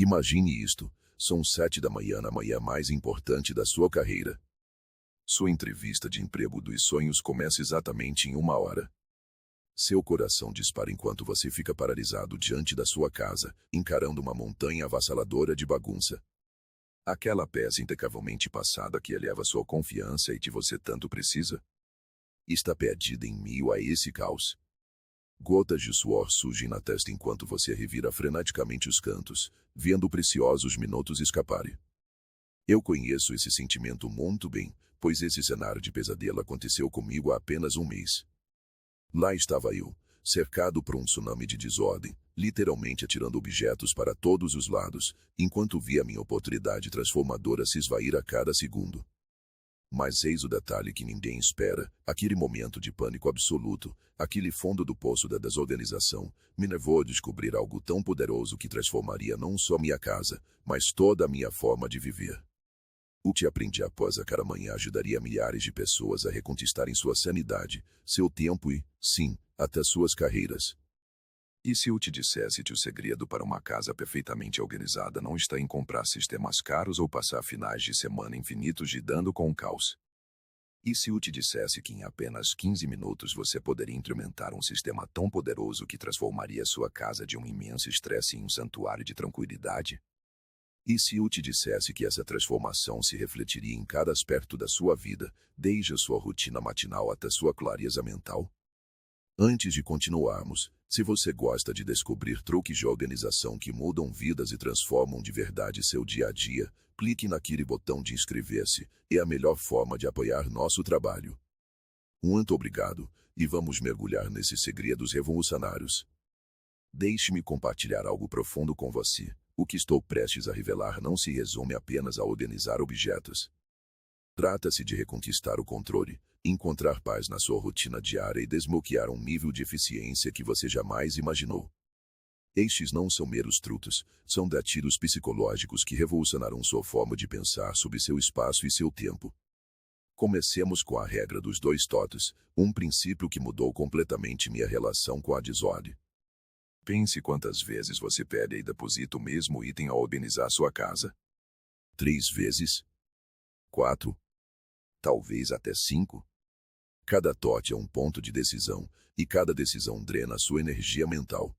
Imagine isto, são 7 da manhã na manhã mais importante da sua carreira. Sua entrevista de emprego dos sonhos começa exatamente em 1 hora. Seu coração dispara enquanto você fica paralisado diante da sua casa, encarando uma montanha avassaladora de bagunça. Aquela peça impecavelmente passada que eleva sua confiança e que você tanto precisa, está perdida em meio a esse caos. Gotas de suor surgem na testa enquanto você revira freneticamente os cantos, vendo preciosos minutos escaparem. Eu conheço esse sentimento muito bem, pois esse cenário de pesadelo aconteceu comigo há apenas um mês. Lá estava eu, cercado por um tsunami de desordem, literalmente atirando objetos para todos os lados, enquanto via minha oportunidade transformadora se esvair a cada segundo. Mas eis o detalhe que ninguém espera, aquele momento de pânico absoluto, aquele fundo do poço da desorganização, me levou a descobrir algo tão poderoso que transformaria não só minha casa, mas toda a minha forma de viver. O que aprendi após aquela manhã ajudaria milhares de pessoas a reconquistarem sua sanidade, seu tempo e, sim, até suas carreiras. E se eu te dissesse que o segredo para uma casa perfeitamente organizada não está em comprar sistemas caros ou passar finais de semana infinitos lidando com o caos? E se eu te dissesse que em apenas 15 minutos você poderia implementar um sistema tão poderoso que transformaria sua casa de um imenso estresse em um santuário de tranquilidade? E se eu te dissesse que essa transformação se refletiria em cada aspecto da sua vida, desde a sua rotina matinal até sua clareza mental? Antes de continuarmos, se você gosta de descobrir truques de organização que mudam vidas e transformam de verdade seu dia a dia, clique naquele botão de inscrever-se, é a melhor forma de apoiar nosso trabalho. Muito obrigado, e vamos mergulhar nesses segredos revolucionários. Deixe-me compartilhar algo profundo com você. O que estou prestes a revelar não se resume apenas a organizar objetos. Trata-se de reconquistar o controle, encontrar paz na sua rotina diária e desbloquear um nível de eficiência que você jamais imaginou. Estes não são meros truques, são gatilhos psicológicos que revolucionarão sua forma de pensar sobre seu espaço e seu tempo. Comecemos com a regra dos 2 toques, um princípio que mudou completamente minha relação com a desordem. Pense quantas vezes você pede e deposita o mesmo item ao organizar sua casa. 3 vezes? 4? Talvez até 5? Cada toque é um ponto de decisão, e cada decisão drena sua energia mental.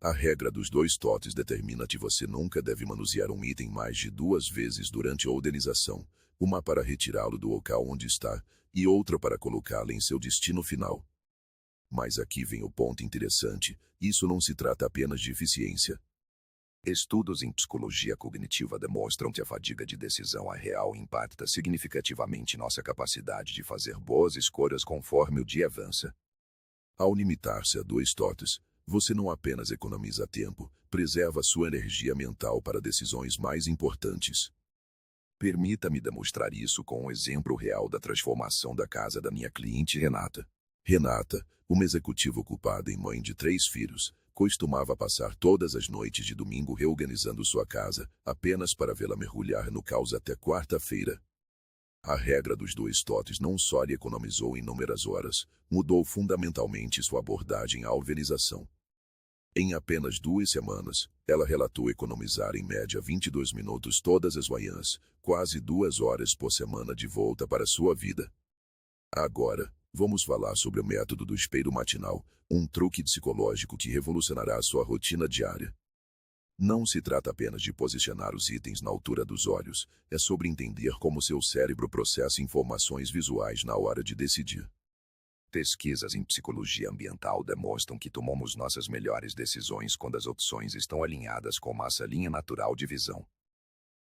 A regra dos 2 toques determina que você nunca deve manusear um item mais de 2 vezes durante a organização, uma para retirá-lo do local onde está, e outra para colocá-lo em seu destino final. Mas aqui vem o ponto interessante, isso não se trata apenas de eficiência. Estudos em psicologia cognitiva demonstram que a fadiga de decisão real impacta significativamente nossa capacidade de fazer boas escolhas conforme o dia avança. Ao limitar-se a 2 toques, você não apenas economiza tempo, preserva sua energia mental para decisões mais importantes. Permita-me demonstrar isso com um exemplo real da transformação da casa da minha cliente Renata. Renata, uma executiva ocupada e mãe de 3 filhos, costumava passar todas as noites de domingo reorganizando sua casa, apenas para vê-la mergulhar no caos até quarta-feira. A regra dos 2 toques não só lhe economizou inúmeras horas, mudou fundamentalmente sua abordagem à organização. Em apenas 2 semanas, ela relatou economizar em média 22 minutos todas as manhãs, quase 2 horas por semana de volta para sua vida. Agora, vamos falar sobre o método do espelho matinal, um truque psicológico que revolucionará a sua rotina diária. Não se trata apenas de posicionar os itens na altura dos olhos, é sobre entender como seu cérebro processa informações visuais na hora de decidir. Pesquisas em psicologia ambiental demonstram que tomamos nossas melhores decisões quando as opções estão alinhadas com nossa linha natural de visão.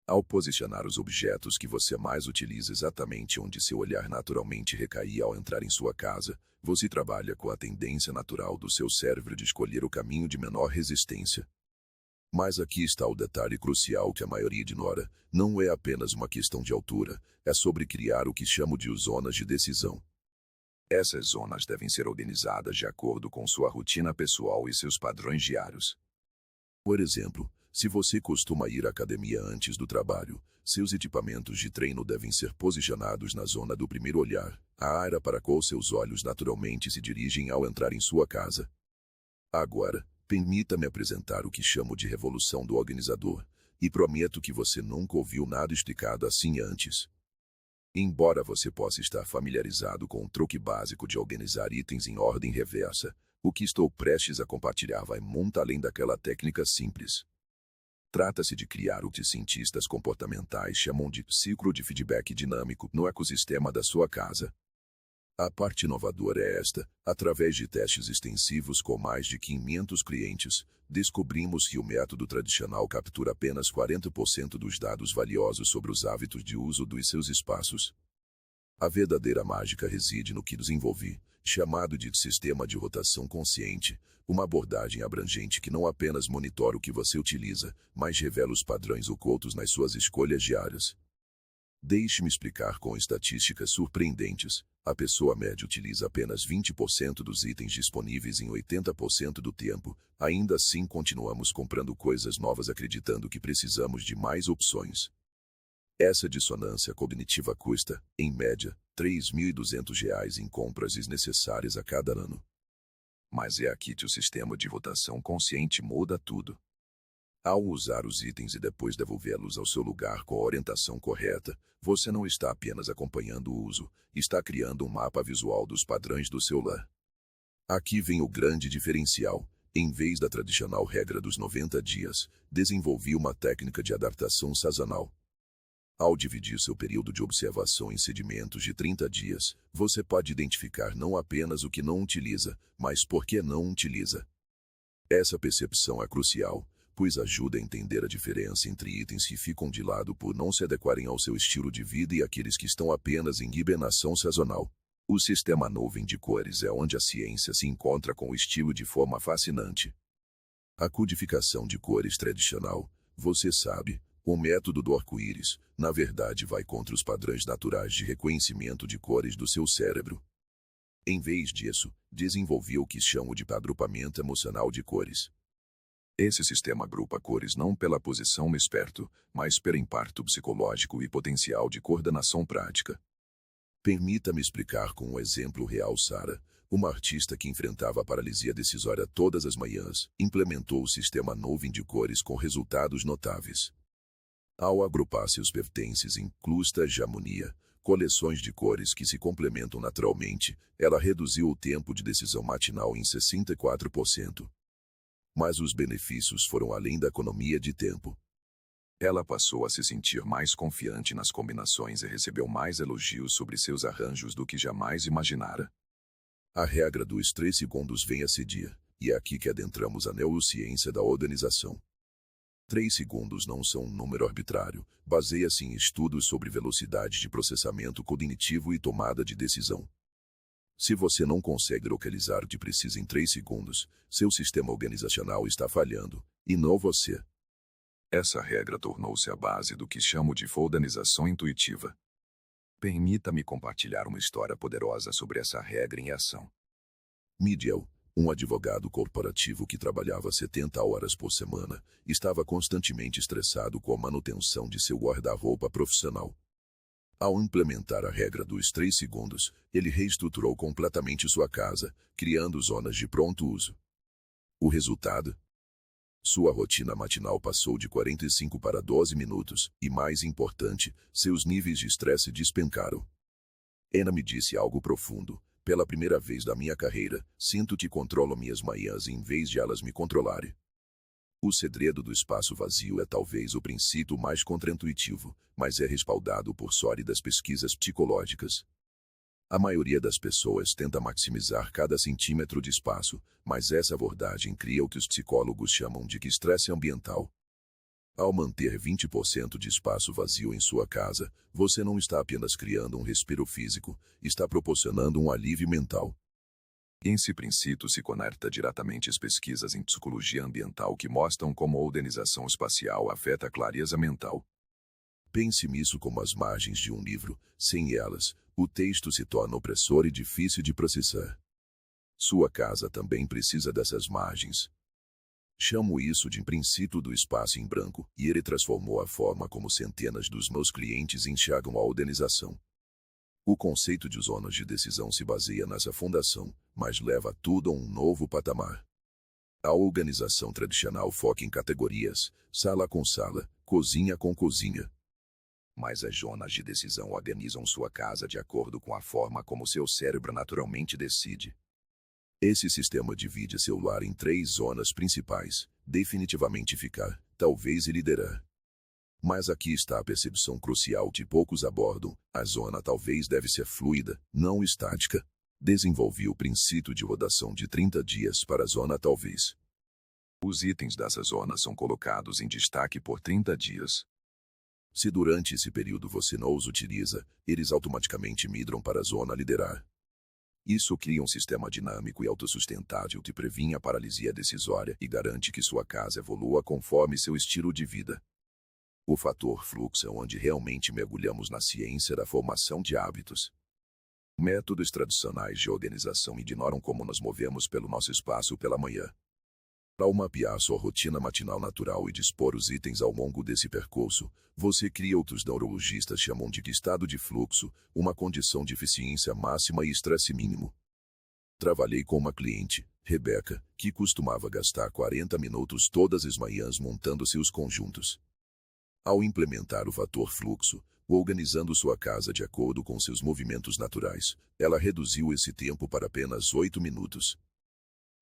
Ao posicionar os objetos que você mais utiliza exatamente onde seu olhar naturalmente recai ao entrar em sua casa, você trabalha com a tendência natural do seu cérebro de escolher o caminho de menor resistência. Mas aqui está o detalhe crucial que a maioria ignora, não é apenas uma questão de altura, é sobre criar o que chamo de zonas de decisão. Essas zonas devem ser organizadas de acordo com sua rotina pessoal e seus padrões diários. Por exemplo, se você costuma ir à academia antes do trabalho, seus equipamentos de treino devem ser posicionados na zona do primeiro olhar, a área para a qual seus olhos naturalmente se dirigem ao entrar em sua casa. Agora, Permita-me apresentar o que chamo de revolução do organizador, e prometo que você nunca ouviu nada explicado assim antes. Embora você possa estar familiarizado com o truque básico de organizar itens em ordem reversa, o que estou prestes a compartilhar vai muito além daquela técnica simples. Trata-se de criar o que cientistas comportamentais chamam de ciclo de feedback dinâmico no ecossistema da sua casa. A parte inovadora é esta: através de testes extensivos com mais de 500 clientes, descobrimos que o método tradicional captura apenas 40% dos dados valiosos sobre os hábitos de uso dos seus espaços. A verdadeira mágica reside no que desenvolvi, chamado de sistema de rotação consciente, uma abordagem abrangente que não apenas monitora o que você utiliza, mas revela os padrões ocultos nas suas escolhas diárias. Deixe-me explicar com estatísticas surpreendentes. A pessoa média utiliza apenas 20% dos itens disponíveis em 80% do tempo. Ainda assim, continuamos comprando coisas novas acreditando que precisamos de mais opções. Essa dissonância cognitiva custa, em média, R$ 3.200 em compras desnecessárias a cada ano. Mas é aqui que o sistema de rotação consciente muda tudo. Ao usar os itens e depois devolvê-los ao seu lugar com a orientação correta, você não está apenas acompanhando o uso, está criando um mapa visual dos padrões do seu lar. Aqui vem o grande diferencial. Em vez da tradicional regra dos 90 dias, desenvolvi uma técnica de adaptação sazonal. Ao dividir seu período de observação em segmentos de 30 dias, você pode identificar não apenas o que não utiliza, mas por que não utiliza. Essa percepção é crucial, pois ajuda a entender a diferença entre itens que ficam de lado por não se adequarem ao seu estilo de vida e aqueles que estão apenas em hibernação sazonal. O sistema nuvem de cores é onde a ciência se encontra com o estilo de forma fascinante. A codificação de cores tradicional, você sabe, o método do arco-íris, na verdade vai contra os padrões naturais de reconhecimento de cores do seu cérebro. Em vez disso, desenvolvi o que chamo de agrupamento emocional de cores. Esse sistema agrupa cores não pela posição esperto, mas pelo impacto psicológico e potencial de coordenação prática. Permita-me explicar com um exemplo real. Sarah, uma artista que enfrentava a paralisia decisória todas as manhãs, implementou o sistema nuvem de cores com resultados notáveis. Ao agrupar seus pertences em clusters de harmonia, coleções de cores que se complementam naturalmente, ela reduziu o tempo de decisão matinal em 64%. Mas os benefícios foram além da economia de tempo. Ela passou a se sentir mais confiante nas combinações e recebeu mais elogios sobre seus arranjos do que jamais imaginara. A regra dos 3 segundos vem a seguir, e é aqui que adentramos a neurociência da organização. 3 segundos não são um número arbitrário, baseia-se em estudos sobre velocidade de processamento cognitivo e tomada de decisão. Se você não consegue localizar o que precisa em 3 segundos, seu sistema organizacional está falhando, e não você. Essa regra tornou-se a base do que chamo de organização intuitiva. Permita-me compartilhar uma história poderosa sobre essa regra em ação. Miguel, um advogado corporativo que trabalhava 70 horas por semana, estava constantemente estressado com a manutenção de seu guarda-roupa profissional. Ao implementar a regra dos 3 segundos, ele reestruturou completamente sua casa, criando zonas de pronto uso. O resultado? Sua rotina matinal passou de 45 para 12 minutos, e mais importante, seus níveis de estresse despencaram. Ana me disse algo profundo. Pela primeira vez da minha carreira, sinto que controlo minhas manhãs em vez de elas me controlarem. O segredo do espaço vazio é talvez o princípio mais contraintuitivo, mas é respaldado por sólidas pesquisas psicológicas. A maioria das pessoas tenta maximizar cada centímetro de espaço, mas essa abordagem cria o que os psicólogos chamam de estresse ambiental. Ao manter 20% de espaço vazio em sua casa, você não está apenas criando um respiro físico, está proporcionando um alívio mental. Esse princípio se conecta diretamente às pesquisas em psicologia ambiental que mostram como a organização espacial afeta a clareza mental. Pense nisso como as margens de um livro. Sem elas, o texto se torna opressor e difícil de processar. Sua casa também precisa dessas margens. Chamo isso de princípio do espaço em branco, e ele transformou a forma como centenas dos meus clientes enxergam a organização. O conceito de zonas de decisão se baseia nessa fundação, mas leva tudo a um novo patamar. A organização tradicional foca em categorias, sala com sala, cozinha com cozinha. Mas as zonas de decisão organizam sua casa de acordo com a forma como seu cérebro naturalmente decide. Esse sistema divide seu lar em 3 zonas principais: definitivamente ficar, talvez e liderar. Mas aqui está a percepção crucial que poucos abordam: a zona talvez deve ser fluida, não estática. Desenvolvi o princípio de rotação de 30 dias para a zona talvez. Os itens dessa zona são colocados em destaque por 30 dias. Se durante esse período você não os utiliza, eles automaticamente migram para a zona liderar. Isso cria um sistema dinâmico e autossustentável que previne a paralisia decisória e garante que sua casa evolua conforme seu estilo de vida. O fator fluxo é onde realmente mergulhamos na ciência da formação de hábitos. Métodos tradicionais de organização ignoram como nos movemos pelo nosso espaço pela manhã. Ao mapear sua rotina matinal natural e dispor os itens ao longo desse percurso, você cria o que os neurologistas chamam de estado de fluxo, uma condição de eficiência máxima e estresse mínimo. Trabalhei com uma cliente, Rebeca, que costumava gastar 40 minutos todas as manhãs montando seus conjuntos. Ao implementar o fator fluxo, organizando sua casa de acordo com seus movimentos naturais, ela reduziu esse tempo para apenas 8 minutos.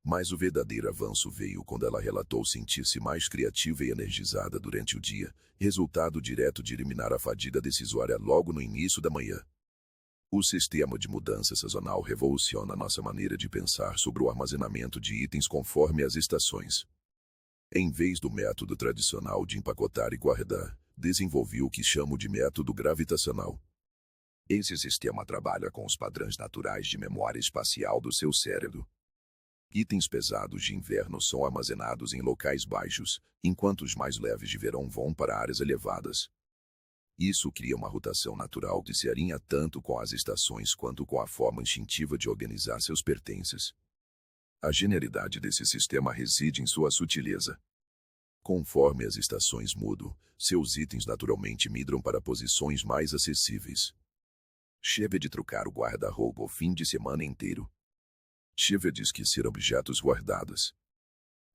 Mas o verdadeiro avanço veio quando ela relatou sentir-se mais criativa e energizada durante o dia, resultado direto de eliminar a fadiga decisória logo no início da manhã. O sistema de mudança sazonal revoluciona nossa maneira de pensar sobre o armazenamento de itens conforme as estações. Em vez do método tradicional de empacotar e guardar, desenvolvi o que chamo de método gravitacional. Esse sistema trabalha com os padrões naturais de memória espacial do seu cérebro. Itens pesados de inverno são armazenados em locais baixos, enquanto os mais leves de verão vão para áreas elevadas. Isso cria uma rotação natural que se alinha tanto com as estações quanto com a forma instintiva de organizar seus pertences. A genialidade desse sistema reside em sua sutileza. Conforme as estações mudam, seus itens naturalmente migram para posições mais acessíveis. Chega de trocar o guarda-roupa o fim de semana inteiro. Chega de esquecer objetos guardados.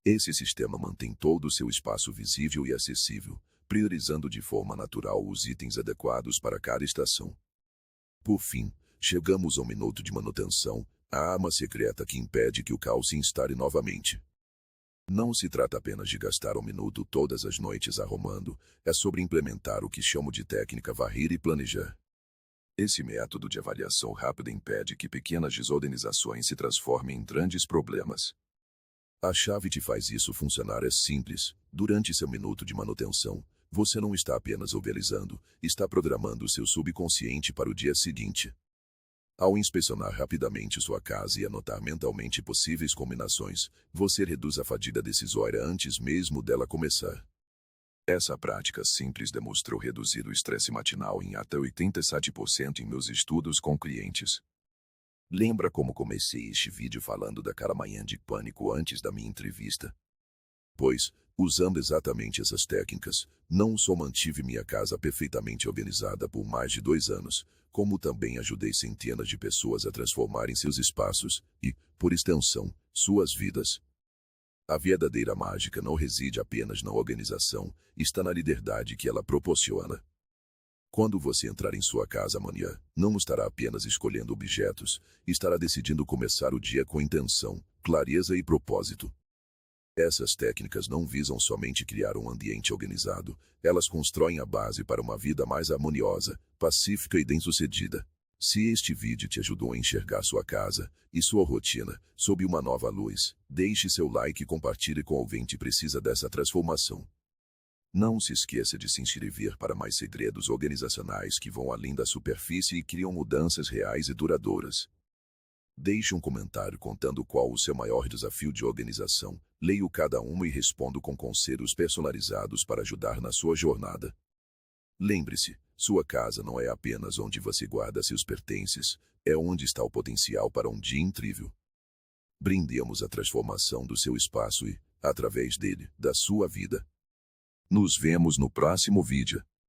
Esse sistema mantém todo o seu espaço visível e acessível, priorizando de forma natural os itens adequados para cada estação. Por fim, chegamos ao minuto de manutenção, a arma secreta que impede que o caos se instale novamente. Não se trata apenas de gastar um minuto todas as noites arrumando, é sobre implementar o que chamo de técnica varrer e planejar. Esse método de avaliação rápida impede que pequenas desorganizações se transformem em grandes problemas. A chave que faz isso funcionar é simples. Durante seu minuto de manutenção, você não está apenas organizando, está programando seu subconsciente para o dia seguinte. Ao inspecionar rapidamente sua casa e anotar mentalmente possíveis combinações, você reduz a fadiga decisória antes mesmo dela começar. Essa prática simples demonstrou reduzir o estresse matinal em até 87% em meus estudos com clientes. Lembra como comecei este vídeo falando daquela manhã de pânico antes da minha entrevista? Pois, usando exatamente essas técnicas, não só mantive minha casa perfeitamente organizada por mais de 2 anos, como também ajudei centenas de pessoas a transformarem seus espaços e, por extensão, suas vidas. A verdadeira mágica não reside apenas na organização, está na liberdade que ela proporciona. Quando você entrar em sua casa amanhã, não estará apenas escolhendo objetos, estará decidindo começar o dia com intenção, clareza e propósito. Essas técnicas não visam somente criar um ambiente organizado, elas constroem a base para uma vida mais harmoniosa, pacífica e bem-sucedida. Se este vídeo te ajudou a enxergar sua casa e sua rotina sob uma nova luz, deixe seu like e compartilhe com alguém que precisa dessa transformação. Não se esqueça de se inscrever para mais segredos organizacionais que vão além da superfície e criam mudanças reais e duradouras. Deixe um comentário contando qual o seu maior desafio de organização. Leio cada um e respondo com conselhos personalizados para ajudar na sua jornada. Lembre-se, sua casa não é apenas onde você guarda seus pertences, é onde está o potencial para um dia incrível. Brindemos a transformação do seu espaço e, através dele, da sua vida. Nos vemos no próximo vídeo.